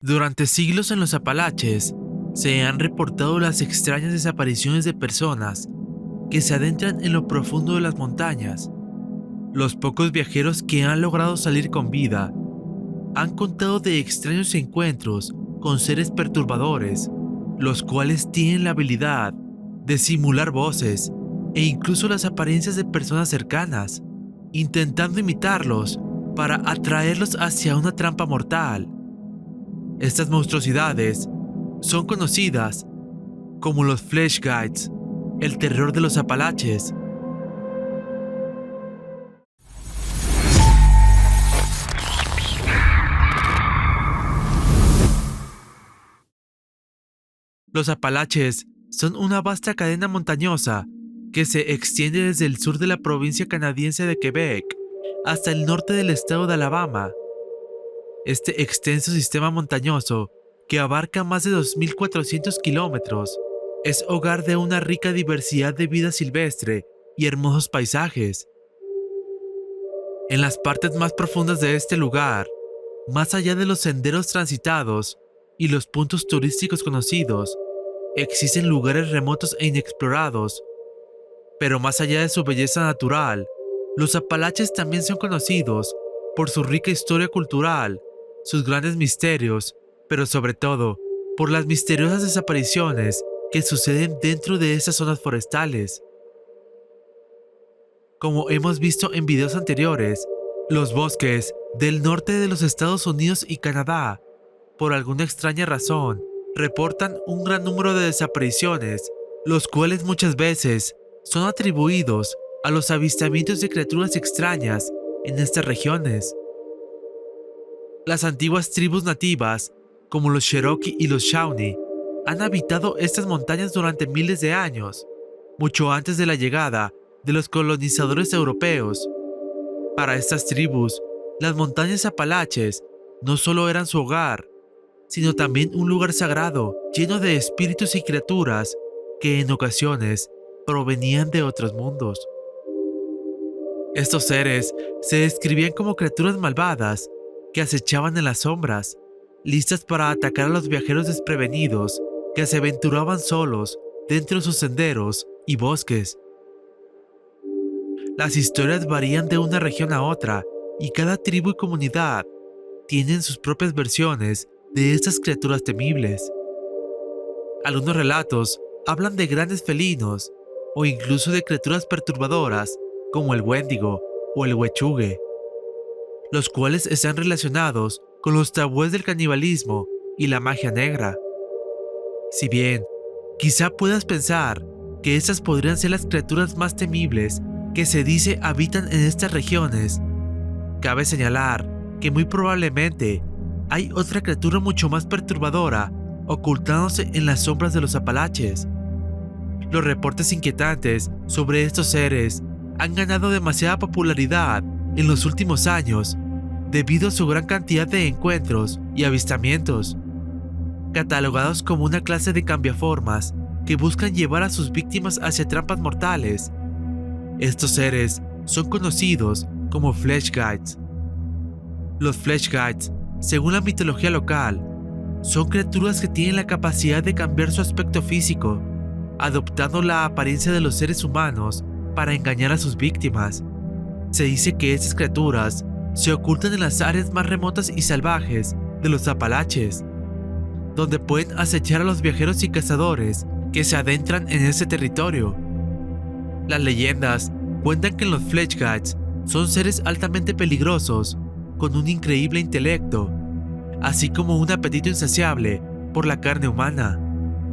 Durante siglos en los Apalaches se han reportado las extrañas desapariciones de personas que se adentran en lo profundo de las montañas. Los pocos viajeros que han logrado salir con vida han contado de extraños encuentros con seres perturbadores, los cuales tienen la habilidad de simular voces e incluso las apariencias de personas cercanas, intentando imitarlos para atraerlos hacia una trampa mortal. Estas monstruosidades son conocidas como los Flesh Guides, el terror de los Apalaches. Los Apalaches son una vasta cadena montañosa que se extiende desde el sur de la provincia canadiense de Quebec hasta el norte del estado de Alabama. Este extenso sistema montañoso, que abarca más de 2.400 kilómetros, es hogar de una rica diversidad de vida silvestre y hermosos paisajes. En las partes más profundas de este lugar, más allá de los senderos transitados y los puntos turísticos conocidos, existen lugares remotos e inexplorados. Pero más allá de su belleza natural, los Apalaches también son conocidos por su rica historia cultural, sus grandes misterios, pero sobre todo por las misteriosas desapariciones que suceden dentro de esas zonas forestales. Como hemos visto en videos anteriores, los bosques del norte de los Estados Unidos y Canadá, por alguna extraña razón, reportan un gran número de desapariciones, los cuales muchas veces son atribuidos a los avistamientos de criaturas extrañas en estas regiones. Las antiguas tribus nativas, como los Cherokee y los Shawnee, han habitado estas montañas durante miles de años, mucho antes de la llegada de los colonizadores europeos. Para estas tribus, las montañas Apalaches no solo eran su hogar, sino también un lugar sagrado lleno de espíritus y criaturas que en ocasiones provenían de otros mundos. Estos seres se describían como criaturas malvadas que acechaban en las sombras, listas para atacar a los viajeros desprevenidos que se aventuraban solos dentro de sus senderos y bosques. Las historias varían de una región a otra y cada tribu y comunidad tienen sus propias versiones de estas criaturas temibles. Algunos relatos hablan de grandes felinos o incluso de criaturas perturbadoras como el Wendigo o el Huechugue, los cuales están relacionados con los tabúes del canibalismo y la magia negra. Si bien, quizá puedas pensar que estas podrían ser las criaturas más temibles que se dice habitan en estas regiones, cabe señalar que muy probablemente hay otra criatura mucho más perturbadora ocultándose en las sombras de los Apalaches. Los reportes inquietantes sobre estos seres han ganado demasiada popularidad en los últimos años debido a su gran cantidad de encuentros y avistamientos, catalogados como una clase de cambiaformas que buscan llevar a sus víctimas hacia trampas mortales. Estos seres son conocidos como Flesh Guides. Los Flesh Guides, según la mitología local, son criaturas que tienen la capacidad de cambiar su aspecto físico, adoptando la apariencia de los seres humanos para engañar a sus víctimas. Se dice que estas criaturas se ocultan en las áreas más remotas y salvajes de los Apalaches, donde pueden acechar a los viajeros y cazadores que se adentran en ese territorio. Las leyendas cuentan que los Flesh Guides son seres altamente peligrosos, con un increíble intelecto, así como un apetito insaciable por la carne humana.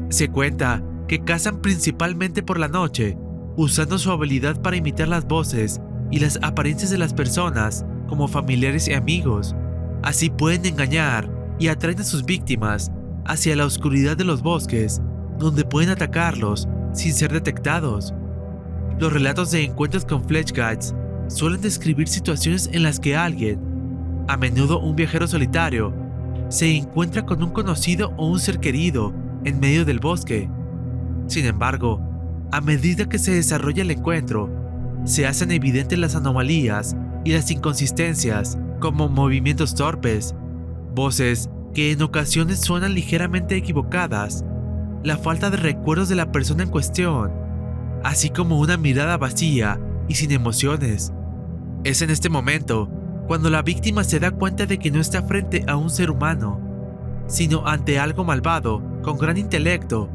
Se cuenta que cazan principalmente por la noche, usando su habilidad para imitar las voces y las apariencias de las personas como familiares y amigos. Así pueden engañar y atraer a sus víctimas hacia la oscuridad de los bosques, donde pueden atacarlos sin ser detectados. Los relatos de encuentros con Flesh Guides suelen describir situaciones en las que alguien, a menudo un viajero solitario, se encuentra con un conocido o un ser querido en medio del bosque. Sin embargo, a medida que se desarrolla el encuentro, se hacen evidentes las anomalías y las inconsistencias, como movimientos torpes, voces que en ocasiones suenan ligeramente equivocadas, la falta de recuerdos de la persona en cuestión, así como una mirada vacía y sin emociones. Es en este momento cuando la víctima se da cuenta de que no está frente a un ser humano, sino ante algo malvado con gran intelecto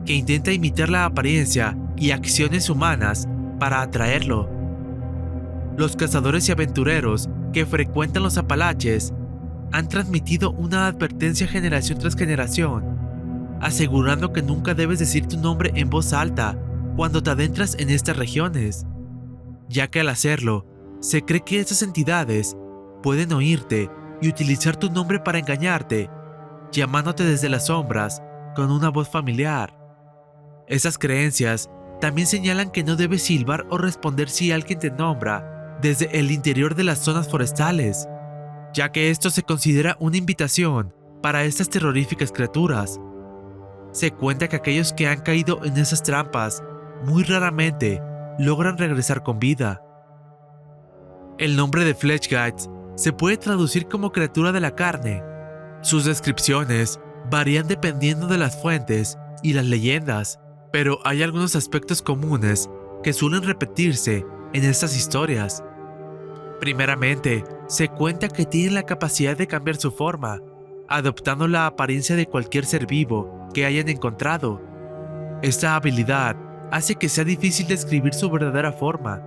que intenta imitar la apariencia y acciones humanas para atraerlo. Los cazadores y aventureros que frecuentan los Apalaches han transmitido una advertencia generación tras generación, asegurando que nunca debes decir tu nombre en voz alta cuando te adentras en estas regiones, ya que al hacerlo, se cree que estas entidades pueden oírte y utilizar tu nombre para engañarte, llamándote desde las sombras con una voz familiar. Estas creencias también señalan que no debes silbar o responder si alguien te nombra desde el interior de las zonas forestales, ya que esto se considera una invitación para estas terroríficas criaturas. Se cuenta que aquellos que han caído en esas trampas muy raramente logran regresar con vida. El nombre de Fleshgeists se puede traducir como criatura de la carne. Sus descripciones varían dependiendo de las fuentes y las leyendas, pero hay algunos aspectos comunes que suelen repetirse en estas historias. Primeramente, se cuenta que tienen la capacidad de cambiar su forma, adoptando la apariencia de cualquier ser vivo que hayan encontrado. Esta habilidad hace que sea difícil describir su verdadera forma,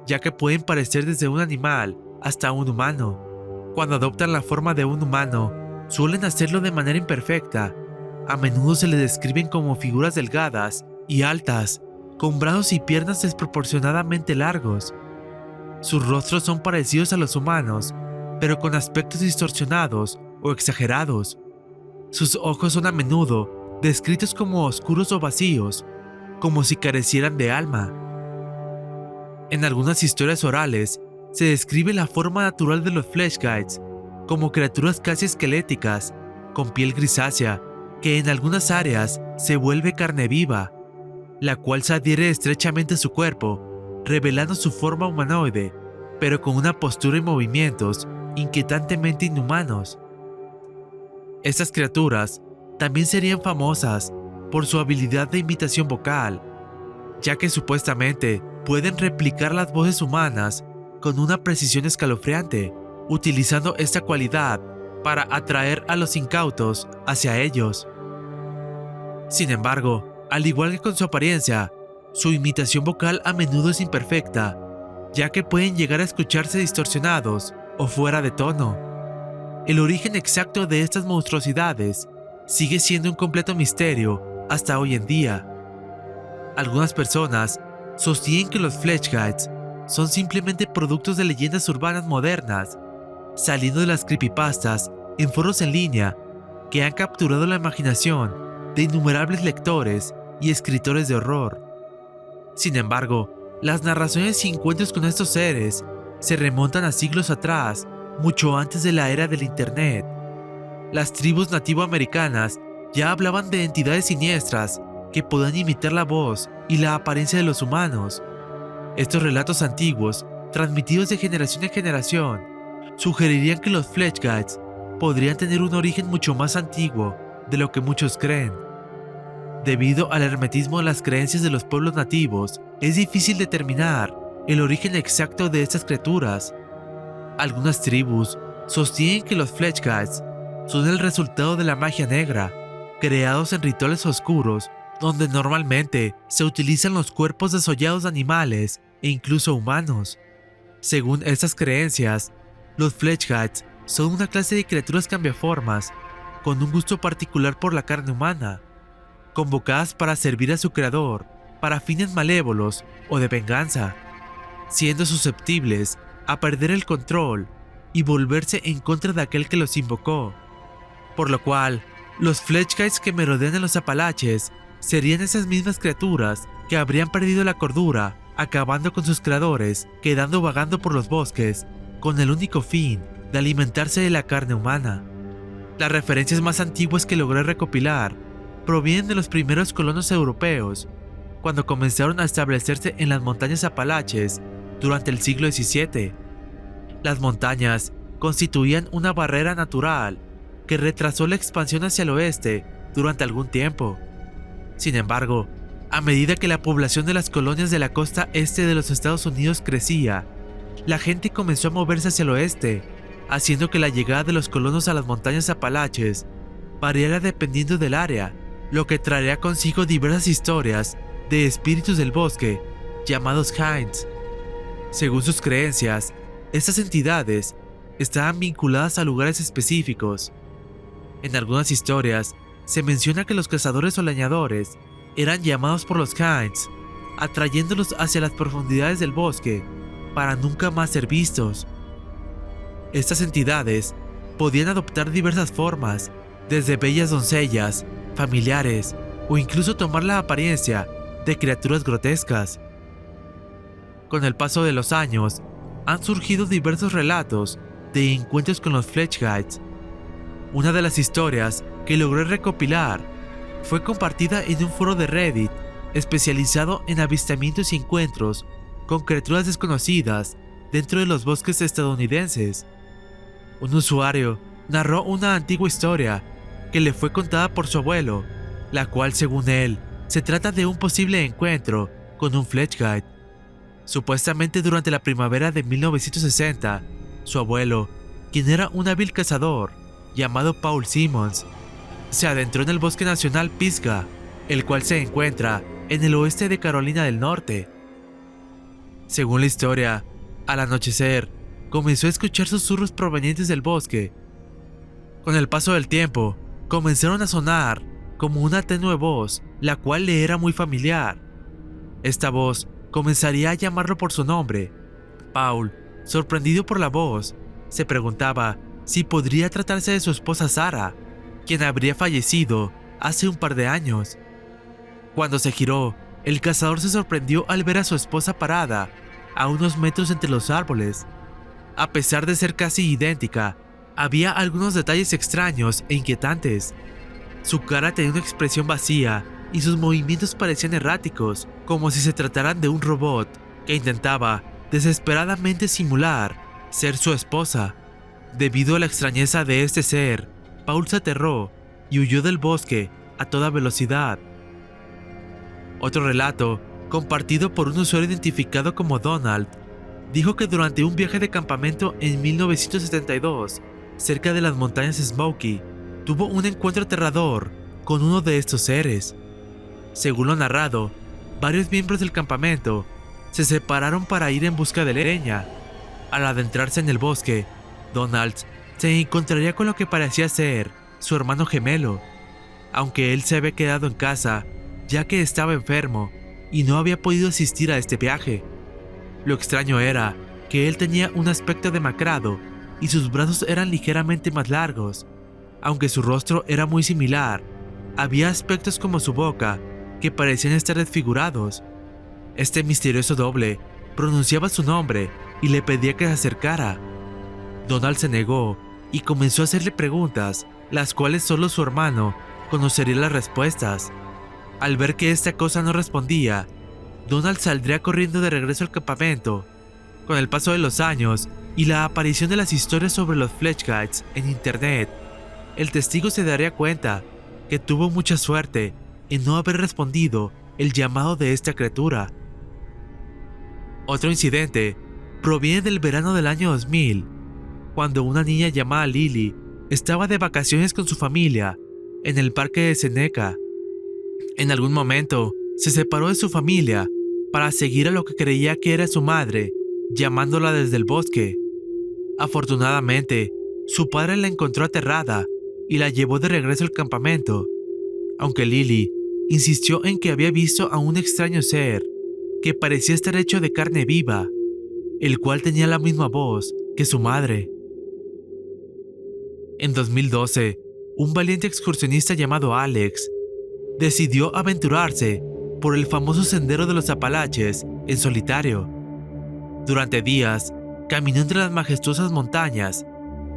ya que pueden parecer desde un animal hasta un humano. Cuando adoptan la forma de un humano, suelen hacerlo de manera imperfecta. A menudo se les describen como figuras delgadas y altas, con brazos y piernas desproporcionadamente largos. Sus rostros son parecidos a los humanos, pero con aspectos distorsionados o exagerados. Sus ojos son a menudo descritos como oscuros o vacíos, como si carecieran de alma. En algunas historias orales, se describe la forma natural de los Fleshgeists como criaturas casi esqueléticas, con piel grisácea, que en algunas áreas se vuelve carne viva, la cual se adhiere estrechamente a su cuerpo, revelando su forma humanoide, pero con una postura y movimientos inquietantemente inhumanos. Estas criaturas también serían famosas por su habilidad de imitación vocal, ya que supuestamente pueden replicar las voces humanas con una precisión escalofriante, utilizando esta cualidad para atraer a los incautos hacia ellos. Sin embargo, al igual que con su apariencia, su imitación vocal a menudo es imperfecta, ya que pueden llegar a escucharse distorsionados o fuera de tono. El origen exacto de estas monstruosidades sigue siendo un completo misterio hasta hoy en día. Algunas personas sostienen que los Fleshgeists son simplemente productos de leyendas urbanas modernas, saliendo de las creepypastas en foros en línea que han capturado la imaginación de innumerables lectores y escritores de horror. Sin embargo, las narraciones y encuentros con estos seres se remontan a siglos atrás, mucho antes de la era del Internet. Las tribus nativoamericanas ya hablaban de entidades siniestras que podían imitar la voz y la apariencia de los humanos. Estos relatos antiguos, transmitidos de generación en generación, sugerirían que los Fleshgeists podrían tener un origen mucho más antiguo de lo que muchos creen. Debido al hermetismo de las creencias de los pueblos nativos, es difícil determinar el origen exacto de estas criaturas. Algunas tribus sostienen que los Fleshgeists son el resultado de la magia negra, creados en rituales oscuros donde normalmente se utilizan los cuerpos desollados de animales e incluso humanos. Según estas creencias, los Fleshgeists son una clase de criaturas cambiaformas con un gusto particular por la carne humana, convocadas para servir a su creador para fines malévolos o de venganza, siendo susceptibles a perder el control y volverse en contra de aquel que los invocó. Por lo cual, los Fleshgeists que merodean en los Apalaches serían esas mismas criaturas que habrían perdido la cordura, acabando con sus creadores, quedando vagando por los bosques, con el único fin de alimentarse de la carne humana. Las referencias más antiguas que logré recopilar provienen de los primeros colonos europeos, cuando comenzaron a establecerse en las montañas Apalaches durante el siglo XVII. Las montañas constituían una barrera natural que retrasó la expansión hacia el oeste durante algún tiempo. Sin embargo, a medida que la población de las colonias de la costa este de los Estados Unidos crecía, la gente comenzó a moverse hacia el oeste, haciendo que la llegada de los colonos a las montañas Apalaches variara dependiendo del área, lo que traería consigo diversas historias de espíritus del bosque, llamados Hinds. Según sus creencias, estas entidades estaban vinculadas a lugares específicos. En algunas historias, se menciona que los cazadores o leñadores eran llamados por los Hinds, atrayéndolos hacia las profundidades del bosque para nunca más ser vistos. Estas entidades podían adoptar diversas formas, desde bellas doncellas, familiares o incluso tomar la apariencia de criaturas grotescas. Con el paso de los años, han surgido diversos relatos de encuentros con los Fletchhides. Una de las historias que logré recopilar fue compartida en un foro de Reddit especializado en avistamientos y encuentros con criaturas desconocidas dentro de los bosques estadounidenses. Un usuario narró una antigua historia que le fue contada por su abuelo, la cual, según él, se trata de un posible encuentro con un Fletchhide. Supuestamente durante la primavera de 1960, su abuelo, quien era un hábil cazador llamado Paul Simmons, se adentró en el Bosque Nacional Pisgah, el cual se encuentra en el oeste de Carolina del Norte. Según la historia, al anochecer, comenzó a escuchar susurros provenientes del bosque. Con el paso del tiempo, comenzaron a sonar como una tenue voz, la cual le era muy familiar. Esta voz comenzaría a llamarlo por su nombre. Paul, sorprendido por la voz, se preguntaba si podría tratarse de su esposa Sarah, quien habría fallecido hace un par de años. Cuando se giró, el cazador se sorprendió al ver a su esposa parada a unos metros entre los árboles. A pesar de ser casi idéntica, había algunos detalles extraños e inquietantes. Su cara tenía una expresión vacía y sus movimientos parecían erráticos, como si se trataran de un robot que intentaba desesperadamente simular ser su esposa. Debido a la extrañeza de este ser, Paul se aterró y huyó del bosque a toda velocidad. Otro relato, compartido por un usuario identificado como Donald, dijo que durante un viaje de campamento en 1972, cerca de las montañas Smoky, tuvo un encuentro aterrador con uno de estos seres. Según lo narrado, varios miembros del campamento se separaron para ir en busca de leña. Al adentrarse en el bosque, Donald se encontraría con lo que parecía ser su hermano gemelo, aunque él se había quedado en casa ya que estaba enfermo y no había podido asistir a este viaje. Lo extraño era que él tenía un aspecto demacrado y sus brazos eran ligeramente más largos. Aunque su rostro era muy similar, había aspectos como su boca que parecían estar desfigurados. Este misterioso doble pronunciaba su nombre y le pedía que se acercara. Donald se negó y comenzó a hacerle preguntas, las cuales solo su hermano conocería las respuestas. Al ver que esta cosa no respondía, Donald saldría corriendo de regreso al campamento. Con el paso de los años y la aparición de las historias sobre los Fletchhides en internet, el testigo se daría cuenta que tuvo mucha suerte en no haber respondido el llamado de esta criatura. Otro incidente proviene del verano del año 2000, cuando una niña llamada Lily estaba de vacaciones con su familia en el parque de Seneca. En algún momento se separó de su familia para seguir a lo que creía que era su madre, llamándola desde el bosque. Afortunadamente, su padre la encontró aterrada y la llevó de regreso al campamento, aunque Lily insistió en que había visto a un extraño ser que parecía estar hecho de carne viva, el cual tenía la misma voz que su madre. En 2012, un valiente excursionista llamado Alex decidió aventurarse por el famoso sendero de los Apalaches en solitario. Durante días, caminó entre las majestuosas montañas,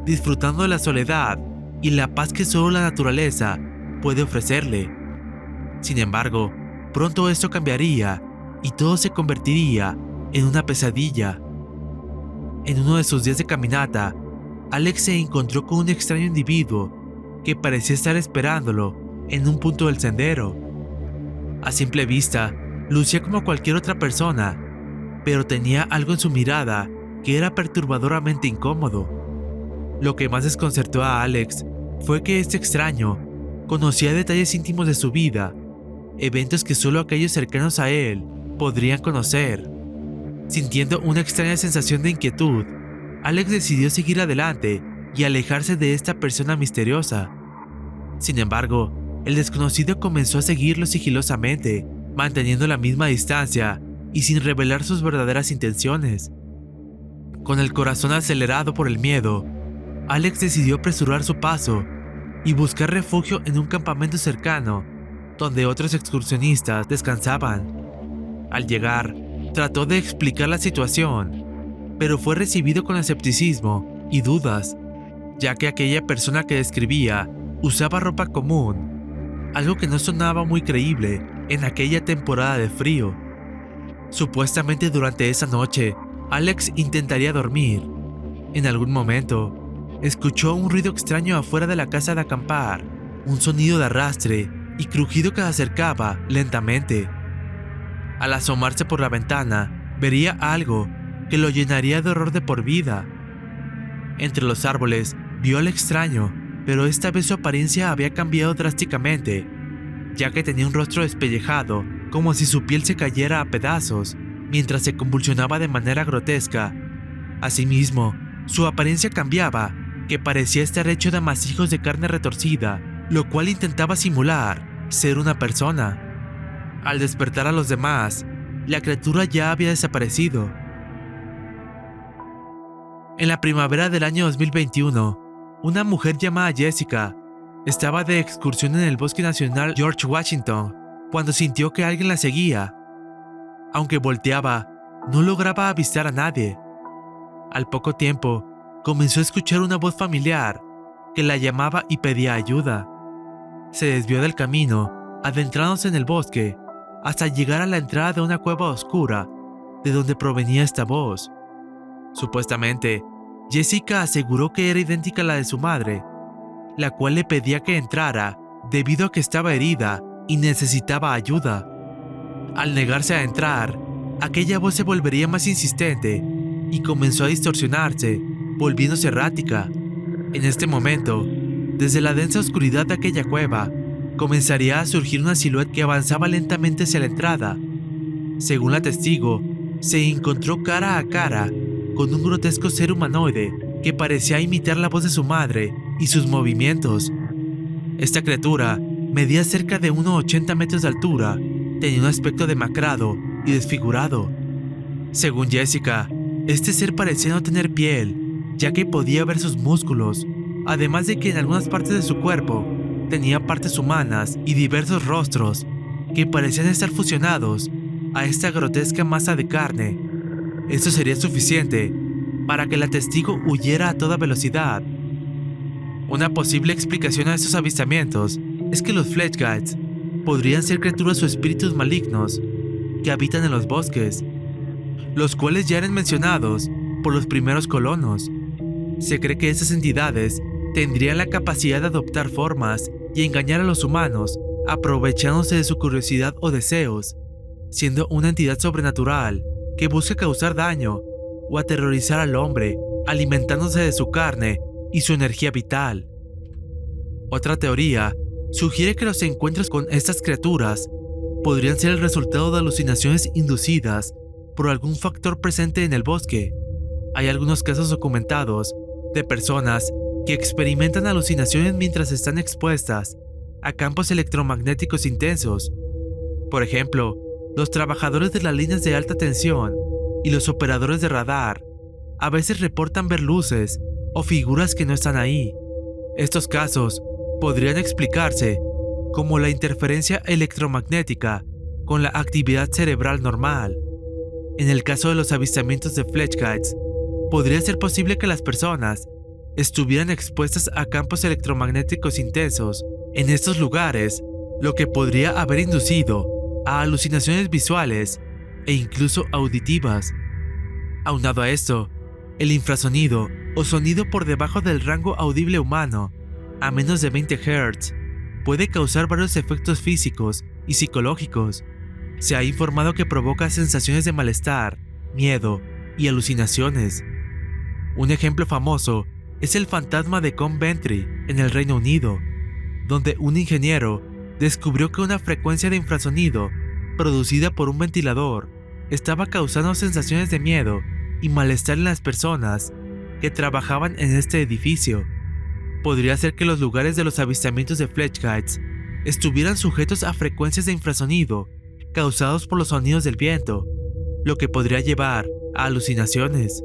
disfrutando de la soledad y la paz que solo la naturaleza puede ofrecerle. Sin embargo, pronto esto cambiaría y todo se convertiría en una pesadilla. En uno de sus días de caminata, Alex se encontró con un extraño individuo que parecía estar esperándolo en un punto del sendero. A simple vista, lucía como cualquier otra persona, pero tenía algo en su mirada que era perturbadoramente incómodo. Lo que más desconcertó a Alex fue que este extraño conocía detalles íntimos de su vida, eventos que solo aquellos cercanos a él podrían conocer. Sintiendo una extraña sensación de inquietud, Alex decidió seguir adelante y alejarse de esta persona misteriosa. Sin embargo, el desconocido comenzó a seguirlo sigilosamente, manteniendo la misma distancia y sin revelar sus verdaderas intenciones. Con el corazón acelerado por el miedo, Alex decidió apresurar su paso y buscar refugio en un campamento cercano, donde otros excursionistas descansaban. Al llegar, trató de explicar la situación, pero fue recibido con escepticismo y dudas, ya que aquella persona que describía usaba ropa común, algo que no sonaba muy creíble en aquella temporada de frío. Supuestamente durante esa noche, Alex intentaría dormir. En algún momento, escuchó un ruido extraño afuera de la casa de acampar, un sonido de arrastre y crujido que se acercaba lentamente. Al asomarse por la ventana, vería algo que lo llenaría de horror de por vida. Entre los árboles, vio al extraño, pero esta vez su apariencia había cambiado drásticamente, ya que tenía un rostro despellejado, como si su piel se cayera a pedazos, mientras se convulsionaba de manera grotesca. Asimismo, su apariencia cambiaba, que parecía estar hecho de amasijos de carne retorcida, lo cual intentaba simular ser una persona. Al despertar a los demás, la criatura ya había desaparecido. En la primavera del año 2021, una mujer llamada Jessica estaba de excursión en el Bosque Nacional George Washington cuando sintió que alguien la seguía. Aunque volteaba, no lograba avistar a nadie. Al poco tiempo, comenzó a escuchar una voz familiar que la llamaba y pedía ayuda. Se desvió del camino, adentrándose en el bosque, hasta llegar a la entrada de una cueva oscura, de donde provenía esta voz. Supuestamente, Jessica aseguró que era idéntica a la de su madre, la cual le pedía que entrara debido a que estaba herida y necesitaba ayuda. Al negarse a entrar, aquella voz se volvería más insistente y comenzó a distorsionarse, volviéndose errática. En este momento, desde la densa oscuridad de aquella cueva, comenzaría a surgir una silueta que avanzaba lentamente hacia la entrada. Según la testigo, se encontró cara a cara con un grotesco ser humanoide que parecía imitar la voz de su madre y sus movimientos. Esta criatura medía cerca de unos 80 metros de altura, tenía un aspecto demacrado y desfigurado. Según Jessica, este ser parecía no tener piel, ya que podía ver sus músculos, además de que en algunas partes de su cuerpo tenía partes humanas y diversos rostros que parecían estar fusionados a esta grotesca masa de carne. Esto sería suficiente para que la testigo huyera a toda velocidad. Una posible explicación a estos avistamientos es que los Fletchguides podrían ser criaturas o espíritus malignos que habitan en los bosques, los cuales ya eran mencionados por los primeros colonos. Se cree que estas entidades tendrían la capacidad de adoptar formas y engañar a los humanos, aprovechándose de su curiosidad o deseos, siendo una entidad sobrenatural que busca causar daño o aterrorizar al hombre, alimentándose de su carne y su energía vital. Otra teoría sugiere que los encuentros con estas criaturas podrían ser el resultado de alucinaciones inducidas por algún factor presente en el bosque. Hay algunos casos documentados de personas que experimentan alucinaciones mientras están expuestas a campos electromagnéticos intensos. Por ejemplo, los trabajadores de las líneas de alta tensión y los operadores de radar a veces reportan ver luces o figuras que no están ahí. Estos casos podrían explicarse como la interferencia electromagnética con la actividad cerebral normal. En el caso de los avistamientos de Fletchguides, podría ser posible que las personas estuvieran expuestas a campos electromagnéticos intensos en estos lugares, lo que podría haber inducido a alucinaciones visuales e incluso auditivas. Aunado a esto, el infrasonido o sonido por debajo del rango audible humano a menos de 20 Hz, puede causar varios efectos físicos y psicológicos. Se ha informado que provoca sensaciones de malestar, miedo y alucinaciones. Un ejemplo famoso es el fantasma de Coventry en el Reino Unido, donde un ingeniero descubrió que una frecuencia de infrasonido producida por un ventilador estaba causando sensaciones de miedo y malestar en las personas que trabajaban en este edificio. Podría ser que los lugares de los avistamientos de Fletchkites estuvieran sujetos a frecuencias de infrasonido causados por los sonidos del viento, lo que podría llevar a alucinaciones.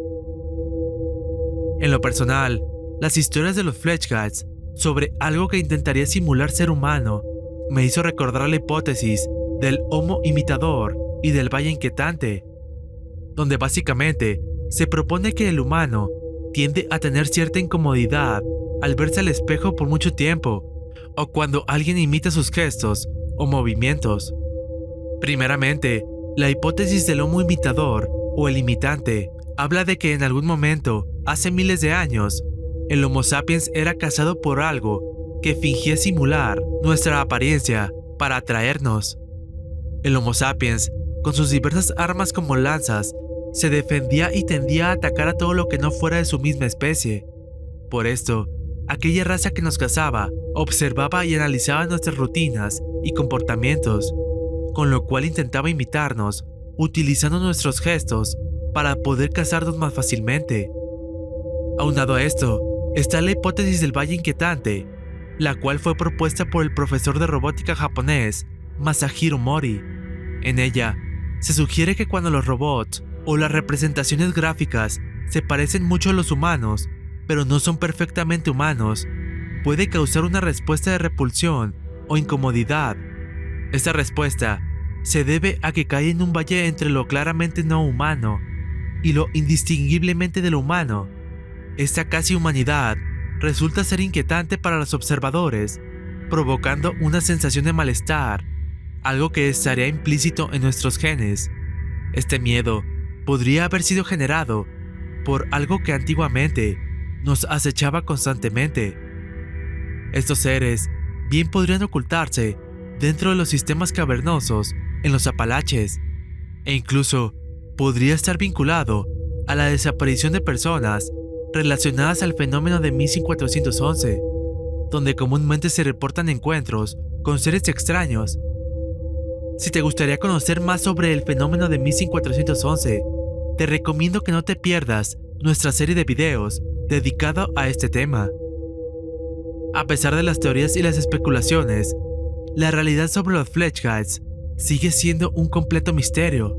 En lo personal, las historias de los Fletchkites sobre algo que intentaría simular ser humano me hizo recordar la hipótesis del Homo imitador y del Valle Inquietante, donde básicamente se propone que el humano tiende a tener cierta incomodidad al verse al espejo por mucho tiempo, o cuando alguien imita sus gestos o movimientos. Primeramente, la hipótesis del Homo imitador o el imitante habla de que en algún momento, hace miles de años, el Homo sapiens era cazado por algo que fingía simular nuestra apariencia para atraernos. El Homo sapiens, con sus diversas armas como lanzas, se defendía y tendía a atacar a todo lo que no fuera de su misma especie. Por esto, aquella raza que nos cazaba observaba y analizaba nuestras rutinas y comportamientos, con lo cual intentaba imitarnos, utilizando nuestros gestos para poder cazarnos más fácilmente. Aunado a esto, está la hipótesis del Valle Inquietante, la cual fue propuesta por el profesor de robótica japonés Masahiro Mori. En ella, se sugiere que cuando los robots o las representaciones gráficas se parecen mucho a los humanos, pero no son perfectamente humanos, puede causar una respuesta de repulsión o incomodidad. Esta respuesta se debe a que cae en un valle entre lo claramente no humano y lo indistinguiblemente de lo humano. Esta casi humanidad resulta ser inquietante para los observadores, provocando una sensación de malestar, algo que estaría implícito en nuestros genes. Este miedo podría haber sido generado por algo que antiguamente nos acechaba constantemente. Estos seres bien podrían ocultarse dentro de los sistemas cavernosos en los Apalaches, e incluso podría estar vinculado a la desaparición de personas relacionadas al fenómeno de Missing 411, donde comúnmente se reportan encuentros con seres extraños. Si te gustaría conocer más sobre el fenómeno de Missing 411, te recomiendo que no te pierdas nuestra serie de videos dedicado a este tema. A pesar de las teorías y las especulaciones, la realidad sobre los Fletchkites sigue siendo un completo misterio.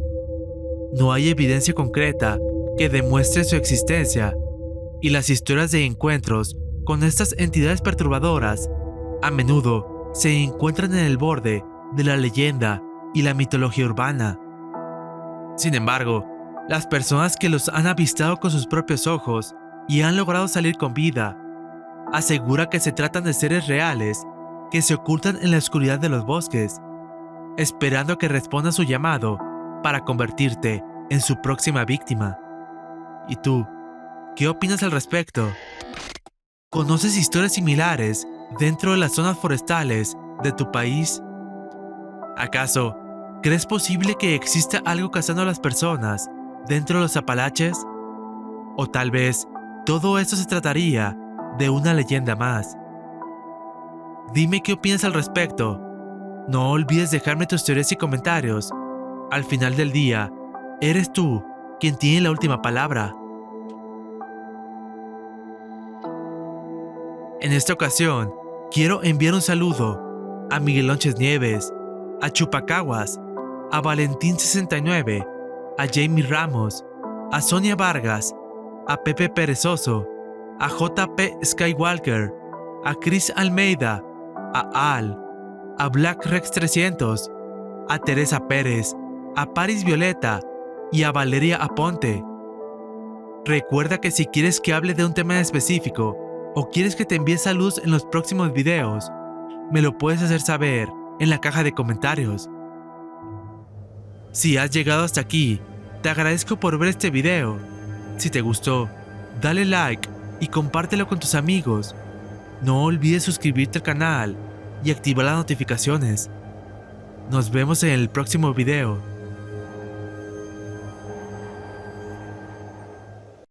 No hay evidencia concreta que demuestre su existencia, y las historias de encuentros con estas entidades perturbadoras a menudo se encuentran en el borde de la leyenda y la mitología urbana. Sin embargo, las personas que los han avistado con sus propios ojos y han logrado salir con vida, aseguran que se tratan de seres reales que se ocultan en la oscuridad de los bosques, esperando que responda a su llamado para convertirte en su próxima víctima. ¿Y tú, qué opinas al respecto? ¿Conoces historias similares dentro de las zonas forestales de tu país? ¿Acaso crees posible que exista algo cazando a las personas dentro de los Apalaches? ¿O tal vez todo esto se trataría de una leyenda más? Dime qué opinas al respecto. No olvides dejarme tus teorías y comentarios. Al final del día, eres tú quien tiene la última palabra. En esta ocasión, quiero enviar un saludo a Miguel Lonches Nieves, a Chupacaguas, a Valentín69, a Jamie Ramos, a Sonia Vargas, a Pepe Perezoso, a JP Skywalker, a Chris Almeida, a Al, a Black Rex 300, a Teresa Pérez, a Paris Violeta y a Valeria Aponte. Recuerda que si quieres que hable de un tema específico o quieres que te envíe saludos en los próximos videos, me lo puedes hacer saber en la caja de comentarios. Si has llegado hasta aquí, te agradezco por ver este video. Si te gustó, dale like y compártelo con tus amigos. No olvides suscribirte al canal y activar las notificaciones. Nos vemos en el próximo video.